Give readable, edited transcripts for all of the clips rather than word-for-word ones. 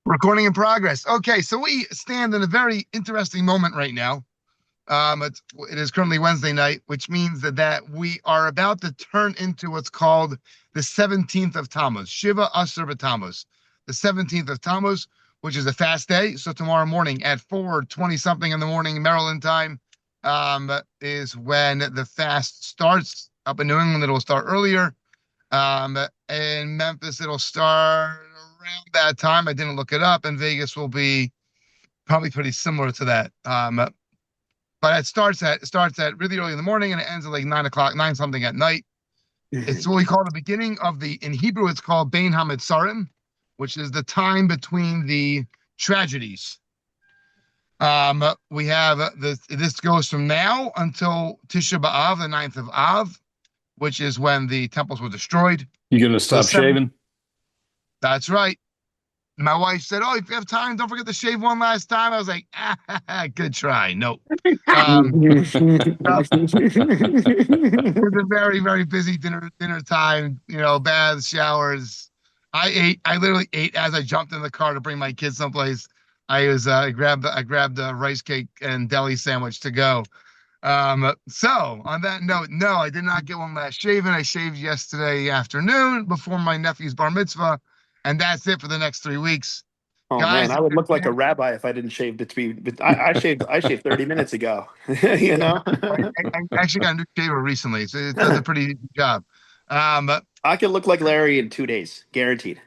Recording in progress. Okay, so we stand in a very interesting moment right now. It is currently Wednesday night, which means that we are about to turn into what's called the 17th of Tammuz, Shiva Asar Tammuz, the 17th of Tammuz, which is a fast day. So tomorrow morning at 4:20 something in the morning, Maryland time, is when the fast starts. Up in New England, it'll start earlier. In Memphis, it'll start around that time. I didn't look it up, and Vegas will be probably pretty similar to that. But it starts at really early in the morning and it ends at like 9 o'clock, nine something at night. It's what we call the beginning of in Hebrew, it's called Beis Hamikdash, which is the time between the tragedies. We have this goes from now until Tisha B'Av, the 9th of Av, which is when the temples were destroyed. You gonna stop shaving? That's right. My wife said, "Oh, if you have time, don't forget to shave one last time." I was like, good try. Nope. It was a very, very busy dinner time, baths, showers. I literally ate as I jumped in the car to bring my kids someplace. I grabbed a rice cake and deli sandwich to go. So on that note, no, I did not get one last shave, and I shaved yesterday afternoon before my nephew's bar mitzvah, and that's it for the next 3 weeks. Oh Guys, man, I would look like a rabbi if I didn't shave between. But I shaved 30 minutes ago. I actually got a new shaver recently, so it does a pretty good job. But I could look like Larry in 2 days, guaranteed.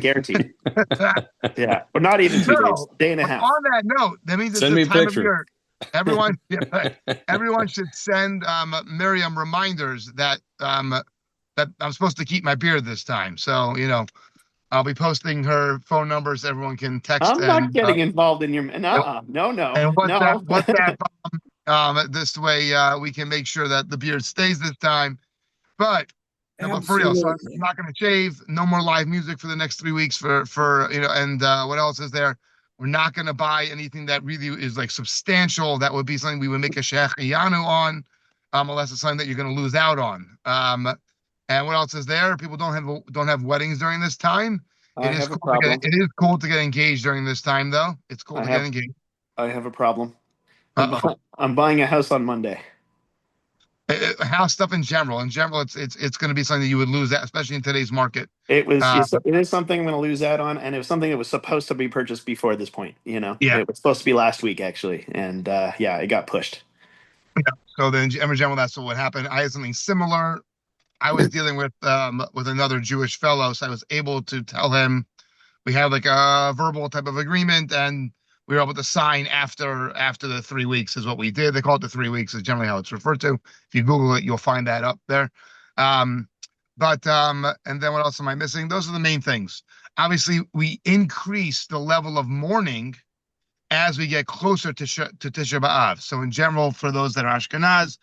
Guaranteed. Yeah, or not even 2 days, day and a half. On that note, that means it's Send me the a time of picture. year. Everyone should send Miriam reminders that that I'm supposed to keep my beard this time. So I'll be posting her phone numbers. Everyone can text. I'm not getting involved in your no. And WhatsApp. This way we can make sure that the beard stays this time. But for real, so I'm not going to shave. No more live music for the next 3 weeks. And what else is there? We're not going to buy anything that really is like substantial. That would be something we would make a shehecheyanu on, unless it's something that you're going to lose out on. And what else is there? People don't have weddings during this time. It is cool to get engaged during this time, though. It's cool to get engaged. I have a problem. I'm buying a house on Monday. House stuff in general. In general, it's going to be something that you would lose out, especially in today's market. It is something I'm going to lose out on, and it was something that was supposed to be purchased before this point. Yeah. It was supposed to be last week actually, and it got pushed. Yeah. So then, in general, that's what happened. I had something similar. I was dealing with another Jewish fellow, so I was able to tell him we had like a verbal type of agreement, and we were able to sign after the 3 weeks is what we did. They call it the 3 weeks is generally how it's referred to. If you Google it, you'll find that up there. And then what else am I missing? Those are the main things. Obviously, we increase the level of mourning as we get closer to Tisha B'Av. So in general, for those that are Ashkenaz,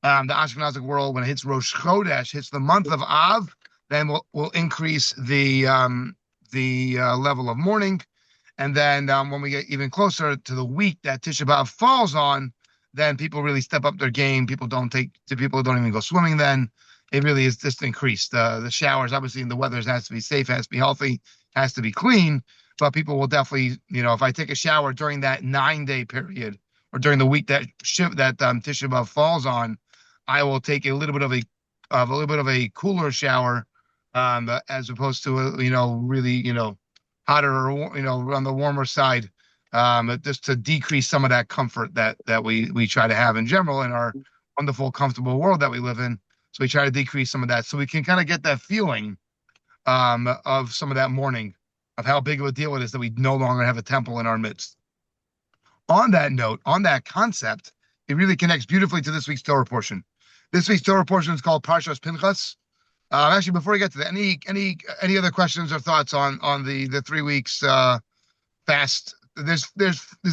the Ashkenazic world, when it hits Rosh Chodesh, hits the month of Av, then we'll increase the level of mourning. And then when we get even closer to the week that Tisha B'Av falls on, then people really step up their game. People don't even go swimming then. It really is just increased. The showers, obviously, and the weather has to be safe, has to be healthy, has to be clean. But people will definitely, if I take a shower during that 9-day period or during the week that Tisha B'Av falls on, I will take a little bit of a cooler shower, as opposed to really hotter or on the warmer side, just to decrease some of that comfort that we try to have in general in our wonderful, comfortable world that we live in. So we try to decrease some of that so we can kind of get that feeling of some of that mourning, of how big of a deal it is that we no longer have a temple in our midst. On that note, on that concept, it really connects beautifully to this week's Torah portion. This week's Torah portion is called Parshas Pinchas. Actually, before we get to that, any other questions or thoughts on the 3 weeks fast? There's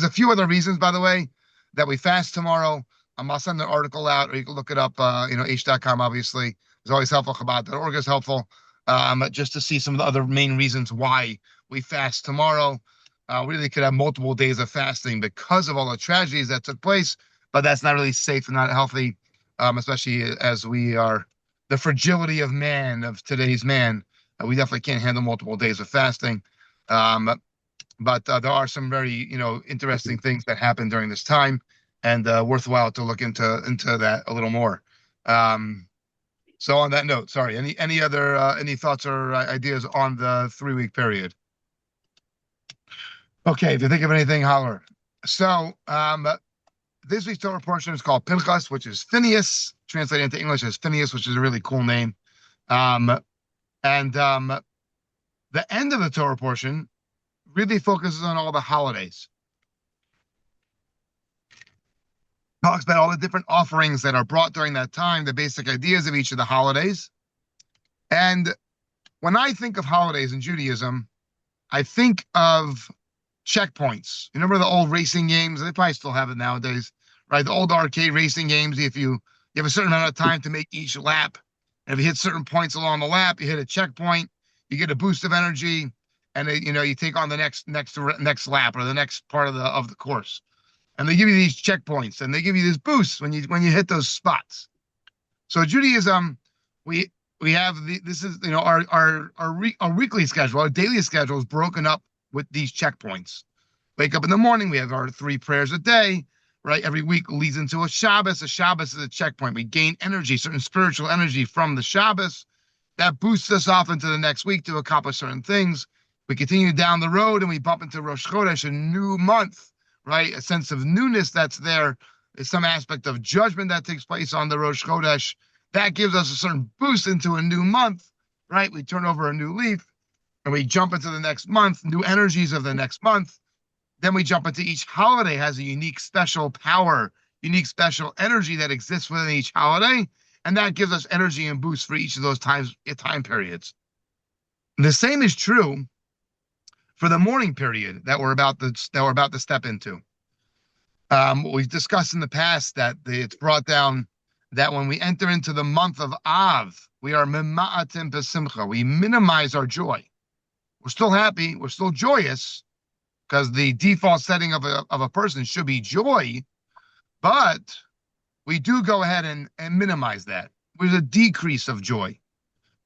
a few other reasons, by the way, that we fast tomorrow. I'll send an article out, or you can look it up. H.com, obviously, is always helpful. Chabad.org is helpful. Just to see some of the other main reasons why we fast tomorrow. We really could have multiple days of fasting because of all the tragedies that took place, but that's not really safe and not healthy, especially as we are the fragility of man, of today's man. We definitely can't handle multiple days of fasting. But there are some very, interesting things that happen during this time, and worthwhile to look into that a little more. So on that note, sorry, any other any thoughts or ideas on the 3 week period? Okay, if you think of anything, holler. So this week's Torah portion is called Pinchas, which is Phineas, translated into English as Phineas, which is a really cool name. And the end of the Torah portion really focuses on all the holidays. Talks about all the different offerings that are brought during that time, the basic ideas of each of the holidays. And when I think of holidays in Judaism, I think of checkpoints. You remember the old racing games? They probably still have it nowadays, right? The old arcade racing games. If you have a certain amount of time to make each lap, and if you hit certain points along the lap, you hit a checkpoint, you get a boost of energy, and you take on the next lap or the next part of the course. And they give you these checkpoints, and they give you this boost when you hit those spots. So Judaism, we have this is our weekly schedule, our daily schedule is broken up with these checkpoints. Wake up in the morning, we have our 3 prayers a day, right? Every week leads into a Shabbos. A Shabbos is a checkpoint. We gain energy, certain spiritual energy from the Shabbos that boosts us off into the next week to accomplish certain things. We continue down the road and we bump into Rosh Chodesh, a new month, right? A sense of newness that's there. There's some aspect of judgment that takes place on the Rosh Chodesh. That gives us a certain boost into a new month, right? We turn over a new leaf and we jump into the next month, new energies of the next month. Then we jump into each holiday has a unique special power, unique special energy that exists within each holiday. And that gives us energy and boost for each of those time periods. The same is true for the mourning period that we're about to step into. We've discussed in the past that it's brought down that when we enter into the month of Av, we are mema'atim b'simcha. We minimize our joy. We're still happy. We're still joyous because the default setting of a person should be joy, but we do go ahead and minimize that. There's a decrease of joy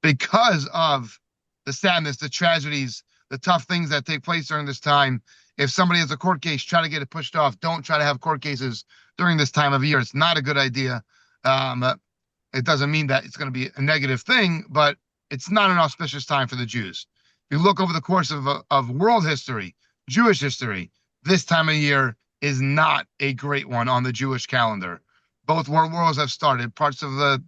because of the sadness, the tragedies, the tough things that take place during this time. If somebody has a court case, try to get it pushed off. Don't try to have court cases during this time of year. It's not a good idea. It doesn't mean that it's going to be a negative thing, but it's not an auspicious time for the Jews. If you look over the course of world history, Jewish history, this time of year is not a great one on the Jewish calendar. Both world wars have started. Parts of the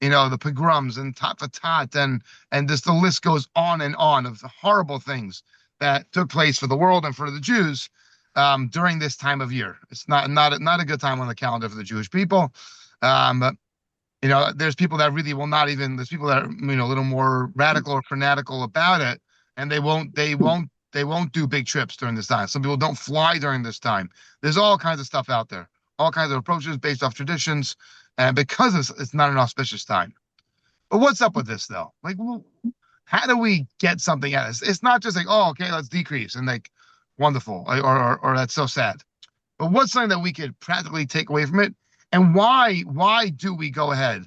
pogroms and Tafatat and this the list goes on and on of the horrible things that took place for the world and for the Jews during this time of year. It's not a good time on the calendar for the Jewish people. There's people that really will not even. There's people that are a little more radical or fanatical about it, and they won't do big trips during this time. Some people don't fly during this time. There's all kinds of stuff out there, all kinds of approaches based off traditions, and because it's not an auspicious time. But what's up with this though? Like, how do we get something out of this? It's not just like, oh, okay, let's decrease and like, wonderful, or that's so sad. But what's something that we could practically take away from it? And why do we go ahead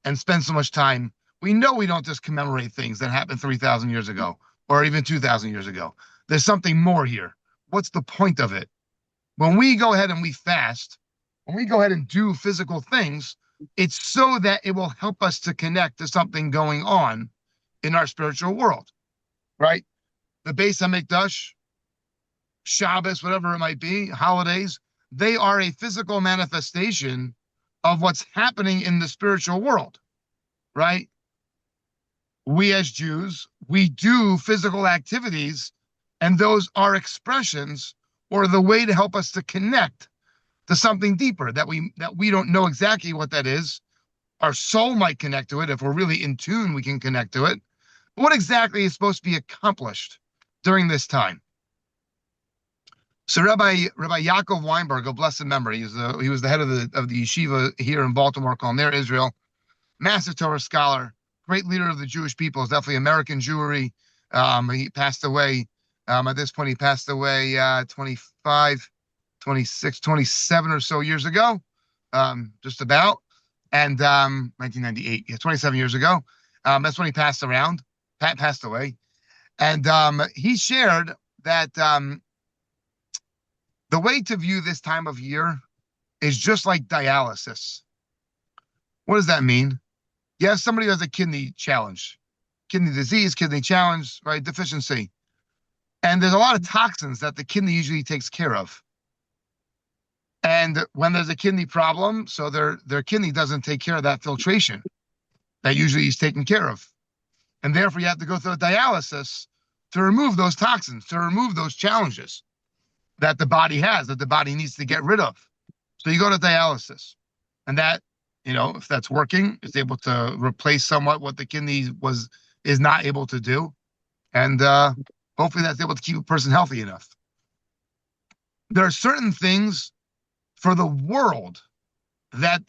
and spend so much time? We know we don't just commemorate things that happened 3,000 years ago or even 2,000 years ago. There's something more here. What's the point of it? When we go ahead and we fast, when we go ahead and do physical things, it's so that it will help us to connect to something going on in our spiritual world, right? The Beis Hamikdash, Shabbos, whatever it might be, holidays, they are a physical manifestation of what's happening in the spiritual world, right? We as Jews, we do physical activities, and those are expressions or the way to help us to connect to something deeper that we don't know exactly what that is. Our soul might connect to it. If we're really in tune, we can connect to it. But what exactly is supposed to be accomplished during this time? So Rabbi Yaakov Weinberg, of blessed memory, he was the head of the yeshiva here in Baltimore called Ner Israel, massive Torah scholar, great leader of the Jewish people, is definitely American Jewry. He passed away, at this point, he passed away 25, 26, 27 or so years ago, just about, and 1998, 27 years ago. That's when he passed away. And he shared that The way to view this time of year is just like dialysis. What does that mean? You have somebody who has a kidney challenge, kidney disease, kidney challenge, right? Deficiency. And there's a lot of toxins that the kidney usually takes care of. And when there's a kidney problem, so their kidney doesn't take care of that filtration that usually is taken care of. And therefore you have to go through a dialysis to remove those toxins, to remove those challenges that the body has, that the body needs to get rid of. So you go to dialysis. And that, if that's working, is able to replace somewhat what the kidney is not able to do. And hopefully that's able to keep a person healthy enough. There are certain things for the world that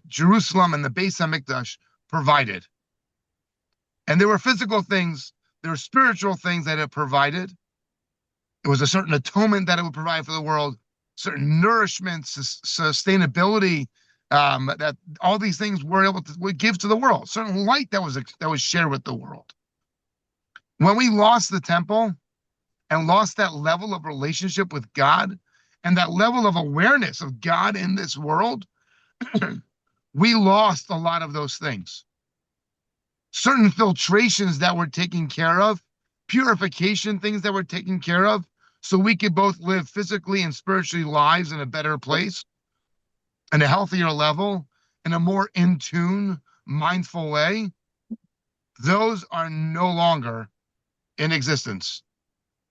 Jerusalem and the Beis Hamikdash provided. And there were physical things, there were spiritual things that it provided. It was a certain atonement that it would provide for the world, certain nourishment, sustainability, that all these things would give to the world, certain light that was shared with the world. When we lost the temple and lost that level of relationship with God and that level of awareness of God in this world, we lost a lot of those things. Certain filtrations that were taken care of, purification things that were taken care of, so we could both live physically and spiritually lives in a better place, in a healthier level, in a more in tune, mindful way. Those are no longer in existence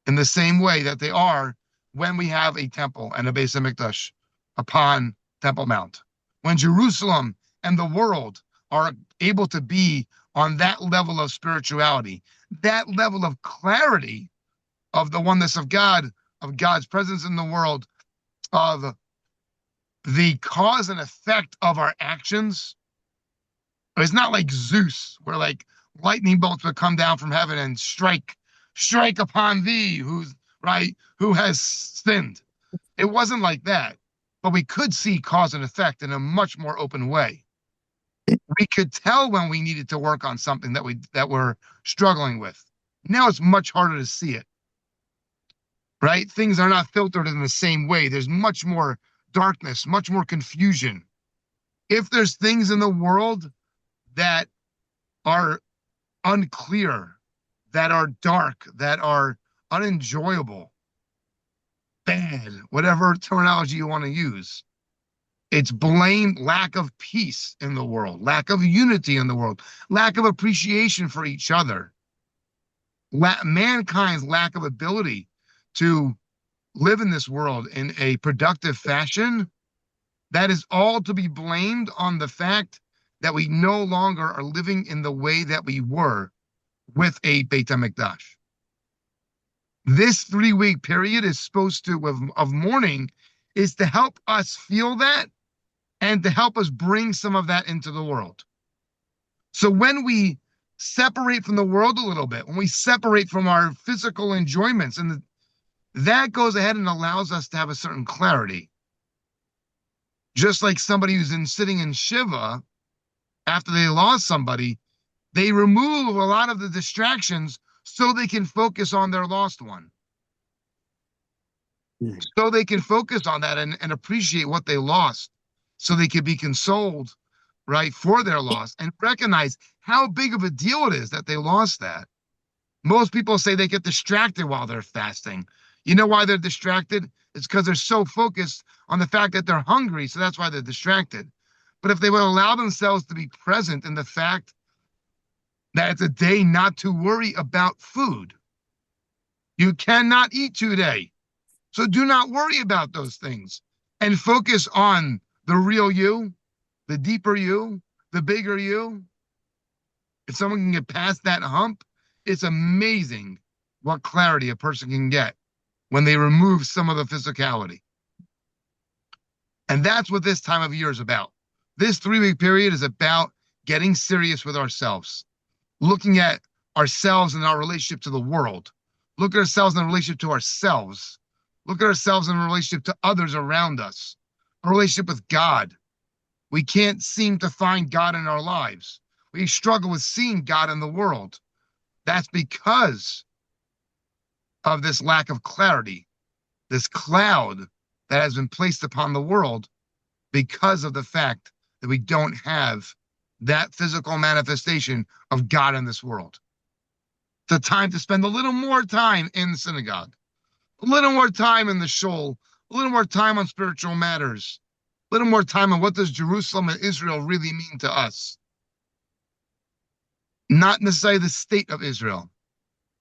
in the same way that they are when we have a temple and a Beis Hamikdash upon Temple Mount. When Jerusalem and the world are able to be on that level of spirituality, that level of clarity of the oneness of God, of God's presence in the world, of the cause and effect of our actions. It's not like Zeus, where like lightning bolts would come down from heaven and strike upon thee, who has sinned. It wasn't like that, but we could see cause and effect in a much more open way. We could tell when we needed to work on something that we're struggling with. Now it's much harder to see it, right? Things are not filtered in the same way. There's much more darkness, much more confusion. If there's things in the world that are unclear, that are dark, that are unenjoyable, bad, whatever terminology you want to use, it's blame, lack of peace in the world, lack of unity in the world, lack of appreciation for each other, mankind's lack of ability to live in this world in a productive fashion. That is all to be blamed on the fact that we no longer are living in the way that we were with a Beit HaMikdash. This 3-week period is supposed to, of mourning, is to help us feel that and to help us bring some of that into the world. So when we separate from the world a little bit, when we separate from our physical enjoyments, and that goes ahead and allows us to have a certain clarity. Just like somebody who's sitting in Shiva, after they lost somebody, they remove a lot of the distractions so they can focus on their lost one. So they can focus on that and appreciate what they lost, so they can be consoled, right, for their loss and recognize how big of a deal it is that they lost that. Most people say they get distracted while they're fasting. You know why they're distracted? It's because they're so focused on the fact that they're hungry, so that's why they're distracted. But if they would allow themselves to be present in the fact that it's a day not to worry about food. You cannot eat today, so do not worry about those things and focus on the real you, the deeper you, the bigger you. If someone can get past that hump, it's amazing what clarity a person can get when they remove some of the physicality. And that's what this time of year is about. This 3-week period is about getting serious with ourselves, looking at ourselves and our relationship to the world, look at ourselves in relationship to ourselves, look at ourselves in relationship to others around us, a relationship with God. We can't seem to find God in our lives. We struggle with seeing God in the world. That's because of this lack of clarity, this cloud that has been placed upon the world because of the fact that we don't have that physical manifestation of God in this world. It's a time to spend a little more time in the synagogue, a little more time in the shul, a little more time on spiritual matters, a little more time on what does Jerusalem and Israel really mean to us. Not necessarily the state of Israel,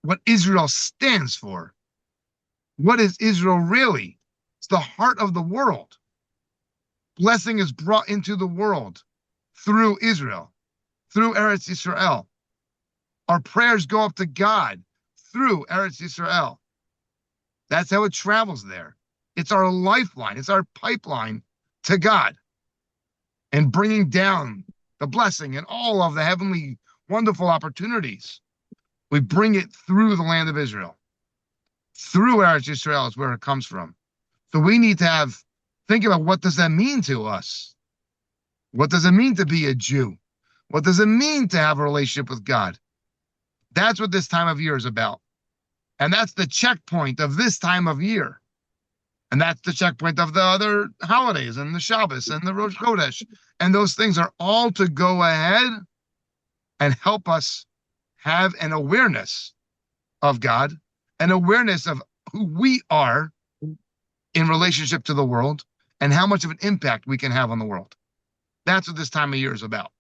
what Israel stands for. What is Israel really? It's the heart of the world. Blessing is brought into the world through Israel, through Eretz Yisrael. Our prayers go up to God through Eretz Yisrael. That's how it travels there. It's our lifeline. It's our pipeline to God and bringing down the blessing and all of the heavenly, wonderful opportunities. We bring it through the land of Israel. Through Eretz Yisrael is where it comes from. So we need to think about, what does that mean to us? What does it mean to be a Jew? What does it mean to have a relationship with God? That's what this time of year is about. And that's the checkpoint of this time of year. And that's the checkpoint of the other holidays and the Shabbos and the Rosh Chodesh. And those things are all to go ahead and help us have an awareness of God, an awareness of who we are in relationship to the world and how much of an impact we can have on the world. That's what this time of year is about.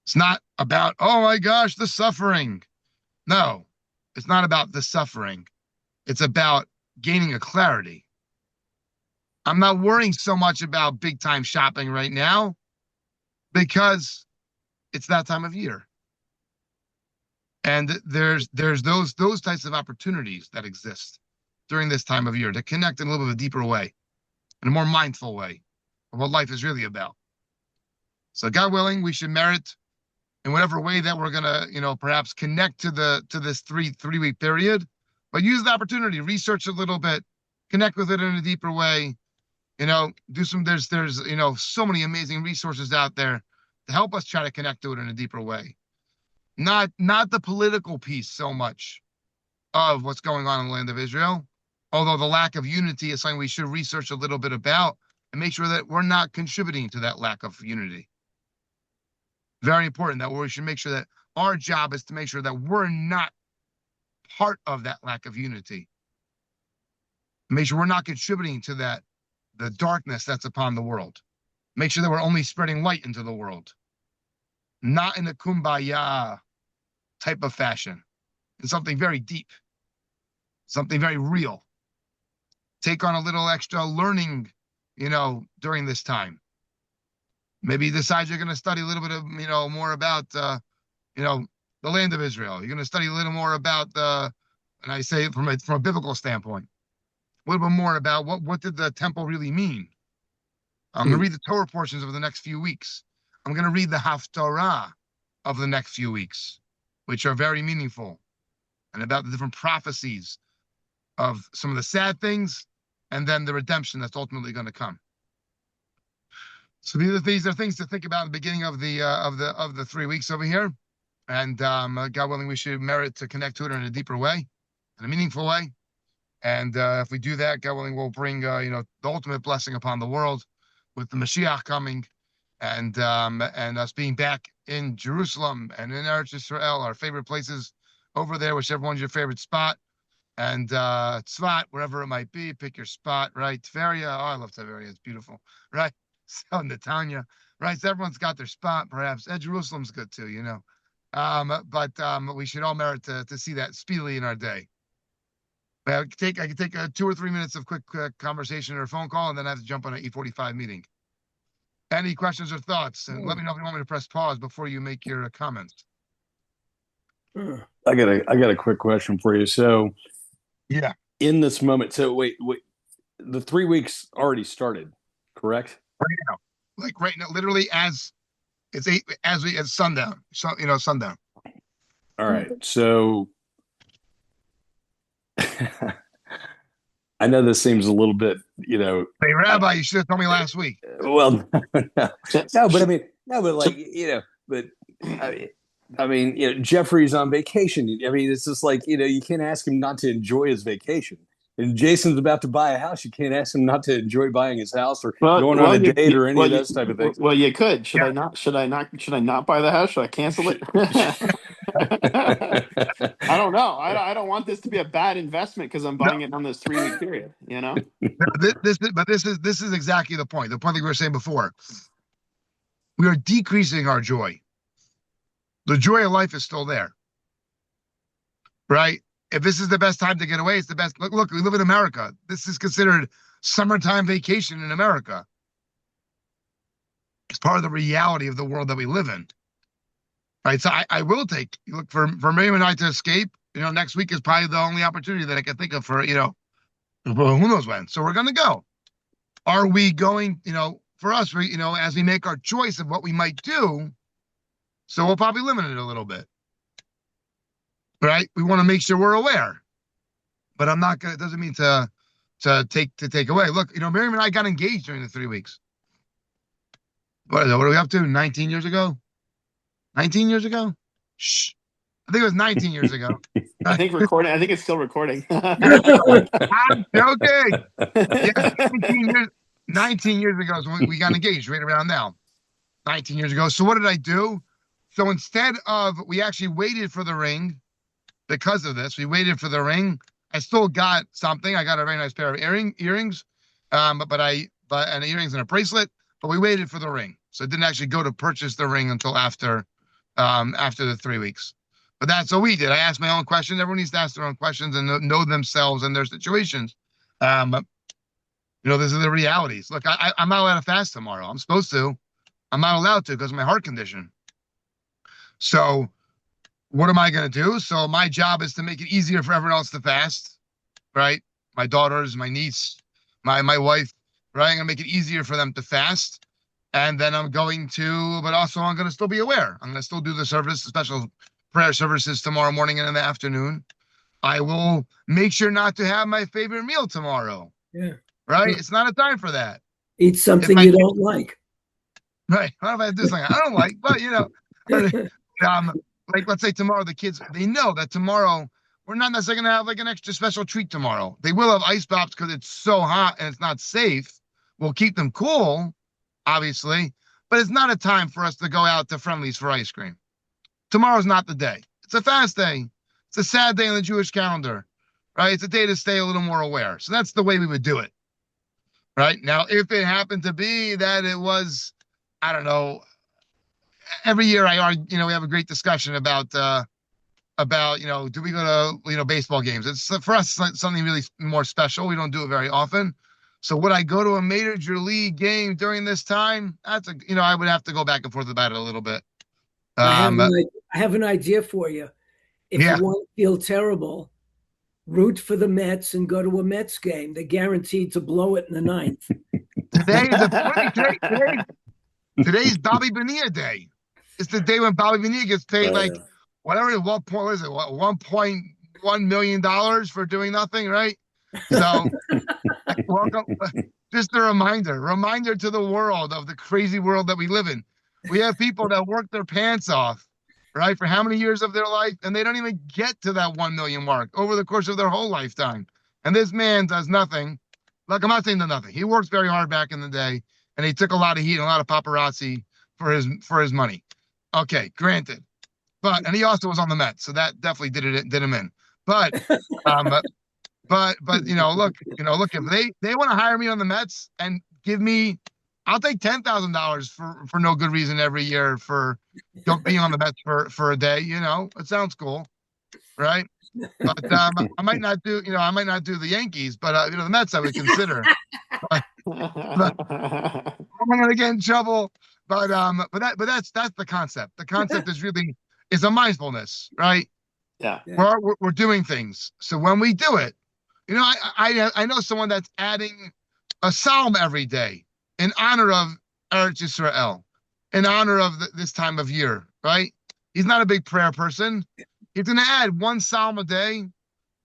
It's not about, oh my gosh, the suffering. No, it's not about the suffering. It's about gaining a clarity. I'm not worrying so much about big time shopping right now because it's that time of year. And there's those types of opportunities that exist during this time of year to connect in a little bit of a deeper way, in a more mindful way of what life is really about. So God willing, we should merit in whatever way that we're gonna, perhaps connect to this three-week period, but use the opportunity, research a little bit, connect with it in a deeper way, do some, there's so many amazing resources out there to help us try to connect to it in a deeper way. Not the political piece so much of what's going on in the land of Israel, although the lack of unity is something we should research a little bit about and make sure that we're not contributing to that lack of unity. Very important that we should make sure that our job is to make sure that we're not part of that lack of unity. Make sure we're not contributing to the darkness that's upon the world. Make sure that we're only spreading light into the world. Not in a kumbaya type of fashion. In something very deep. Something very real. Take on a little extra learning, during this time. Maybe you decide you're going to study a little bit of, more about, the land of Israel. You're going to study a little more about and I say from a biblical standpoint, a little bit more about what did the temple really mean? I'm going to read the Torah portions of the next few weeks. I'm going to read the Haftarah of the next few weeks, which are very meaningful, and about the different prophecies of some of the sad things and then the redemption that's ultimately going to come. So these are things to think about at the beginning of the 3 weeks over here. And God willing, we should merit to connect to it in a deeper way, in a meaningful way. And if we do that, God willing, we'll bring the ultimate blessing upon the world with the Mashiach coming, and us being back in Jerusalem and in Eretz Yisrael, our favorite places over there, whichever one's your favorite spot. And Tzvat, wherever it might be, pick your spot, right? Tveria, oh, I love Tveria, it's beautiful, right? So Netanya, right? So everyone's got their spot, perhaps. And Jerusalem's good too, but we should all merit to see that speedily in our day. I can take 2 or 3 minutes of quick conversation or phone call, and then I have to jump on an E45 meeting. Any questions or thoughts? And let me know if you want me to press pause before you make your comments. I got a quick question for you. So, yeah, in this moment, so wait, the 3 weeks already started, correct? Right now, like right now, literally as it's sundown. So sundown. All right, so I know this seems a little bit, Hey, Rabbi, you should have told me last week. Well, no, but like, but I mean, Jeffrey's on vacation. I mean, it's just like, you can't ask him not to enjoy his vacation. And Jason's about to buy a house. You can't ask him not to enjoy buying his house or Well, going on well, a date or any well, of those type of things. well, you could. Should Yeah. I not? Should I not? Should I not buy the house? Should I cancel it? I don't know. I don't want this to be a bad investment because I'm No, buying it on this 3 week period. You know. this is exactly the point. The point that we were saying before. We are decreasing our joy. The joy of life is still there, right? If this is the best time to get away, it's the best. Look, we live in America. This is considered summertime vacation in America. It's part of the reality of the world that we live in, right? So I will look for Miriam and I to escape. Next week is probably the only opportunity that I can think of for who knows when. So we're going to go. Are we going? For us, as we make our choice of what we might do, so we'll probably limit it a little bit, right? We want to make sure we're aware, but I'm not gonna. It doesn't mean to take away. Look, Miriam and I got engaged during the 3 weeks. What are we up to? 19 years ago? 19 years ago? Shh. I think it was 19 years ago. I think recording. I think it's still recording. I'm joking. Yeah, 19 years ago is when we got engaged, right around now. 19 years ago. So what did I do? So instead of, we actually waited for the ring because of this. We waited for the ring. I still got something. I got a very nice pair of earrings, and earrings and a bracelet, but we waited for the ring. So I didn't actually go to purchase the ring until after the 3 weeks. But that's what we did. I asked my own questions. Everyone needs to ask their own questions and know themselves and their situations. These are the realities. Look, I'm not allowed to fast tomorrow. I'm supposed to. I'm not allowed to because of my heart condition. So what am I going to do? So my job is to make it easier for everyone else to fast, right? My daughters, my niece, my wife, right? I'm going to make it easier for them to fast. And then but also I'm going to still be aware. I'm going to still do the special prayer services tomorrow morning and in the afternoon. I will make sure not to have my favorite meal tomorrow. Yeah. Right? Yeah. It's not a time for that. Eat something you don't like. Right. What if I do something I don't like? But, like let's say tomorrow the kids, they know that tomorrow we're not necessarily going to have like an extra special treat tomorrow. They will have ice pops because it's so hot and it's not safe. We'll keep them cool, obviously, but it's not a time for us to go out to Friendly's for ice cream. Tomorrow's not the day. It's a fast day. It's a sad day on the Jewish calendar, right? It's a day to stay a little more aware. So that's the way we would do it, right? Now, if it happened to be that it was, I don't know, every year we have a great discussion about, do we go to, baseball games? It's for us something really more special. We don't do it very often. So would I go to a major league game during this time? I would have to go back and forth about it a little bit. I have an idea for you. If you want to feel terrible, root for the Mets and go to a Mets game. They're guaranteed to blow it in the ninth. Today's Bobby Bonilla Day. It's the day when Bobby Bonilla gets paid what point is it? What, $1.1 million for doing nothing, right? So welcome. Just a reminder to the world of the crazy world that we live in. We have people that work their pants off, right, for how many years of their life, and they don't even get to that 1 million mark over the course of their whole lifetime. And this man does nothing. Look, I'm not saying nothing. He works very hard back in the day, and he took a lot of heat and a lot of paparazzi for his money. Okay, granted. And he also was on the Mets, so that definitely did him in. But look, if they want to hire me on the Mets and give me, I'll take $10,000 for no good reason every year for being on the Mets for a day. It sounds cool, right? But I might not do the Yankees, but the Mets I would consider. but I'm gonna get in trouble. But that's the concept. The concept is a mindfulness, right? Yeah. We're doing things. So when we do it, I know someone that's adding a psalm every day in honor of Eretz Yisrael, in honor of this time of year, right? He's not a big prayer person. He's going to add one psalm a day.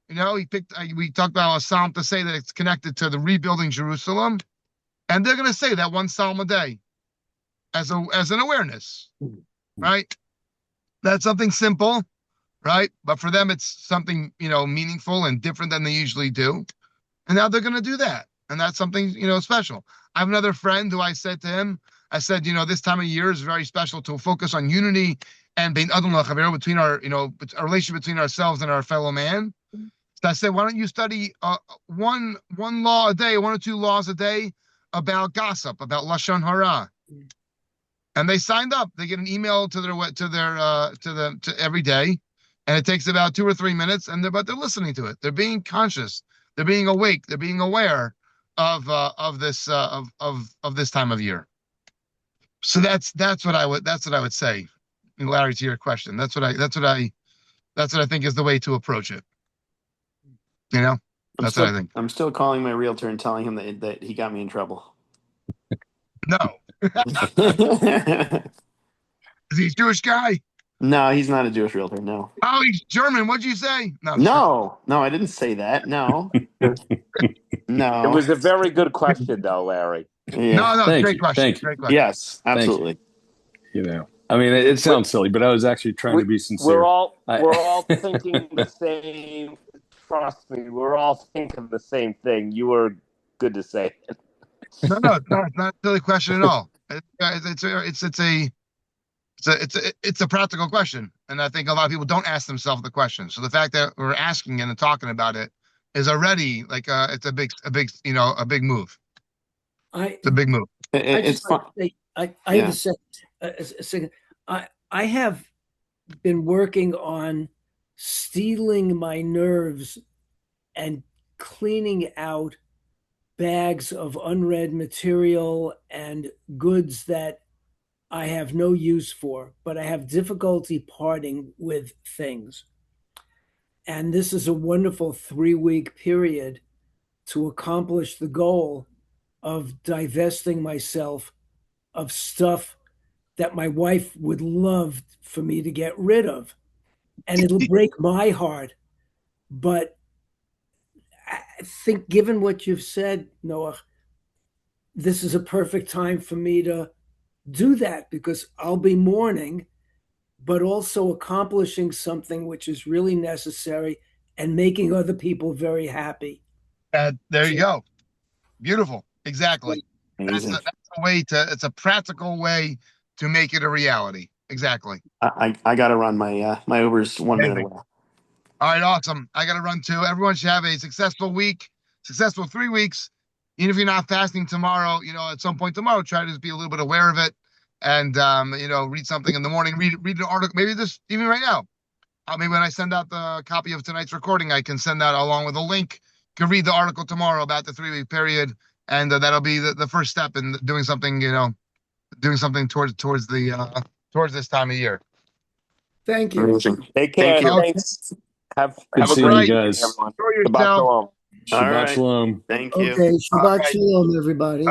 We talked about a psalm to say that it's connected to the rebuilding Jerusalem, and they're going to say that one psalm a day as an awareness, right? That's something simple, right? But for them, it's something, meaningful and different than they usually do. And now they're going to do that. And that's something, special. I have another friend who I said to him, this time of year is very special to focus on unity and between our, a relationship between ourselves and our fellow man. So I said, why don't you study one law a day, 1 or 2 laws a day about gossip, about lashon hara? And they signed up. They get an email to every day, and it takes about 2 or 3 minutes. But they're listening to it. They're being conscious. They're being awake. They're being aware of this time of year. So that's what I would say, Larry, to your question. That's what I think is the way to approach it. That's what I think. I'm still calling my realtor and telling him that he got me in trouble. No. Is he a Jewish guy? No, he's not a Jewish realtor. No. Oh, he's German. What'd you say? No, I didn't say that. No. No. It was a very good question, though, Larry. Yeah. No, Thank great you. question. Thank you. Great question. Yes, absolutely. I mean, it sounds silly, but I was actually trying to be sincere. We're all thinking the same. Trust me, we're all thinking the same thing. You were good to say it. No, it's not a silly question at all. It's a practical question, and I think a lot of people don't ask themselves the question. So the fact that we're asking it and talking about it is already like it's a big move. It's a big move. It's fun. I have a second. I have been working on steeling my nerves and cleaning out bags of unread material and goods that I have no use for, but I have difficulty parting with things. And this is a wonderful 3-week period to accomplish the goal of divesting myself of stuff that my wife would love for me to get rid of. And it'll break my heart. But I think, given what you've said, Noach, this is a perfect time for me to do that, because I'll be mourning, but also accomplishing something which is really necessary and making other people very happy. There you go. Beautiful. Exactly. That's a way it's a practical way to make it a reality. Exactly. I got to run. My Uber's 1 minute away. All right, awesome. I got to run too. Everyone should have a successful week, successful 3 weeks. Even if you're not fasting tomorrow, at some point tomorrow, try to just be a little bit aware of it, and read something in the morning. Read an article. Maybe this even right now. Maybe when I send out the copy of tonight's recording, I can send that along with a link. You can read the article tomorrow about the 3-week period, and that'll be the first step in doing something. Doing something towards this time of year. Thank you. Take care. Thanks. Have a great you guys. day, everyone. Enjoy yourself. Shabbat shalom. All right. Shabbat shalom. Thank you. Okay, Shabbat shalom, everybody.